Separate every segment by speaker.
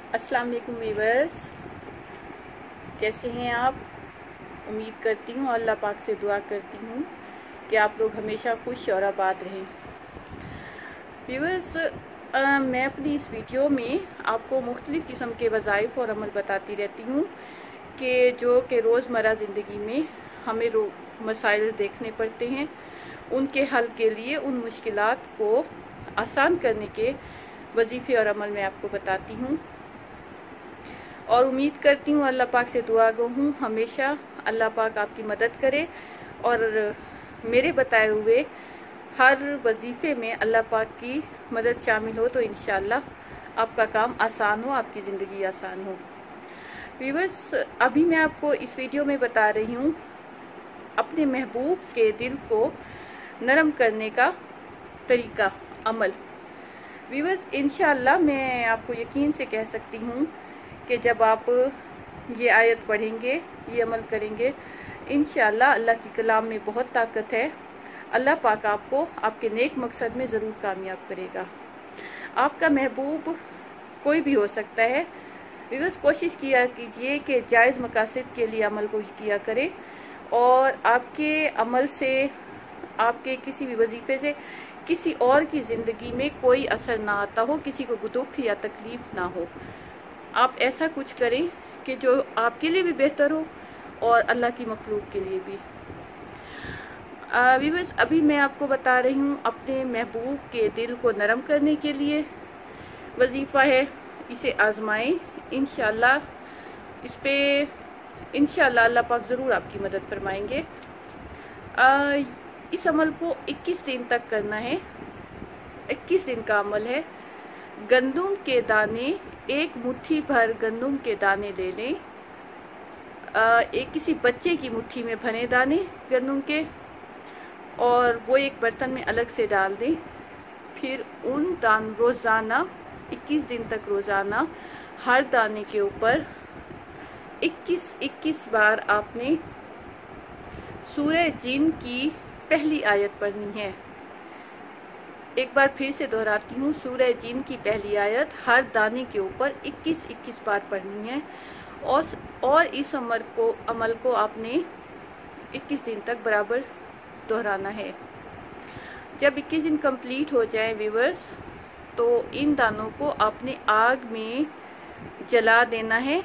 Speaker 1: अस्सलाम वालेकुम व्यूअर्स, कैसे हैं आप। उम्मीद करती हूँ, अल्लाह पाक से दुआ करती हूँ कि आप लोग हमेशा खुश और आबाद रहें। व्यूअर्स, मैं अपनी इस वीडियो में आपको मुख्तलिफ़ किस्म के वज़ाइफ और अमल बताती रहती हूँ कि रोज़मर्रा ज़िंदगी में हमें मसाइल देखने पड़ते हैं। उनके हल के लिए उन मुश्किलात को आसान करने के वजीफ़े और अमल मैं आपको बताती हूँ और उम्मीद करती हूँ, अल्लाह पाक से दुआ गो हूँ हमेशा अल्लाह पाक आपकी मदद करे और मेरे बताए हुए हर वजीफ़े में अल्लाह पाक की मदद शामिल हो तो इंशाअल्लाह आपका काम आसान हो, आपकी ज़िंदगी आसान हो। व्यूअर्स, अभी मैं आपको इस वीडियो में बता रही हूँ अपने महबूब के दिल को नरम करने का तरीका, अमल। व्यूअर्स, इंशाअल्लाह मैं आपको यकीन से कह सकती हूँ कि जब आप ये आयत पढ़ेंगे, ये अमल करेंगे, इंशाअल्लाह अल्लाह की कलाम में बहुत ताकत है। अल्लाह पाक आपको आपके नेक मकसद में ज़रूर कामयाब करेगा। आपका महबूब कोई भी हो सकता है। व्यूअर्स, कोशिश किया कीजिए कि जायज़ मकासद के लिए अमल को किया करें और आपके अमल से, आपके किसी भी वजीफ़े से किसी और की ज़िंदगी में कोई असर ना आता हो, किसी को दुख या तकलीफ़ ना हो। आप ऐसा कुछ करें कि जो आपके लिए भी बेहतर हो और अल्लाह की मखलूक के लिए भी। व्यूअर्स, अभी मैं आपको बता रही हूँ अपने महबूब के दिल को नरम करने के लिए वजीफ़ा है, इसे आजमाएं। इंशाअल्लाह इस पे इंशाअल्लाह अल्लाह पाक ज़रूर आपकी मदद फरमाएंगे। इस अमल को 21 दिन तक करना है। 21 दिन का अमल है। गंदम के दाने, एक मुट्ठी भर गंदम के दाने ले लें। एक किसी बच्चे की मुट्ठी में भरे दाने गंदम के और वो एक बर्तन में अलग से डाल दें। फिर उन रोज़ाना 21 दिन तक रोज़ाना हर दाने के ऊपर 21 बार आपने सूरह जिन की पहली आयत पढ़नी है। एक बार फिर से दोहराती हूँ, सूरह जिन की पहली आयत हर दाने के ऊपर 21 बार पढ़नी है और इस अमल को आपने 21 दिन तक बराबर दोहराना है। जब 21 दिन कंप्लीट हो जाए व्यूअर्स, तो इन दानों को आपने आग में जला देना है।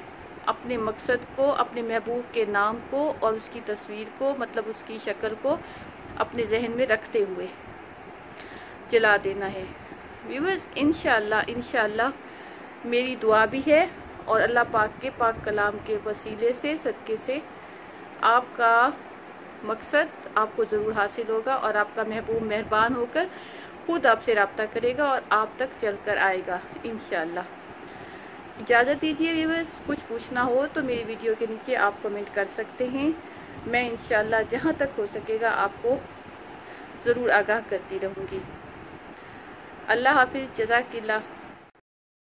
Speaker 1: अपने मकसद को, अपने महबूब के नाम को और उसकी तस्वीर को, मतलब उसकी शक्ल को अपने जहन में रखते हुए जला देना है। व्यूअर्स, इंशाअल्लाह मेरी दुआ भी है और अल्लाह पाक के पाक कलाम के वसीले से, सदक़े से आपका मकसद आपको ज़रूर हासिल होगा और आपका महबूब मेहरबान होकर खुद आपसे रब्ता करेगा और आप तक चल कर आएगा इंशाअल्लाह। इजाज़त दीजिए व्यूअर्स, कुछ पूछना हो तो मेरी वीडियो के नीचे आप कमेंट कर सकते हैं। मैं इंशाअल्लाह जहाँ तक हो सकेगा आपको ज़रूर आगाह करती रहूँगी। अल्लाह हाफिज़, जज़ाकिल्लाह।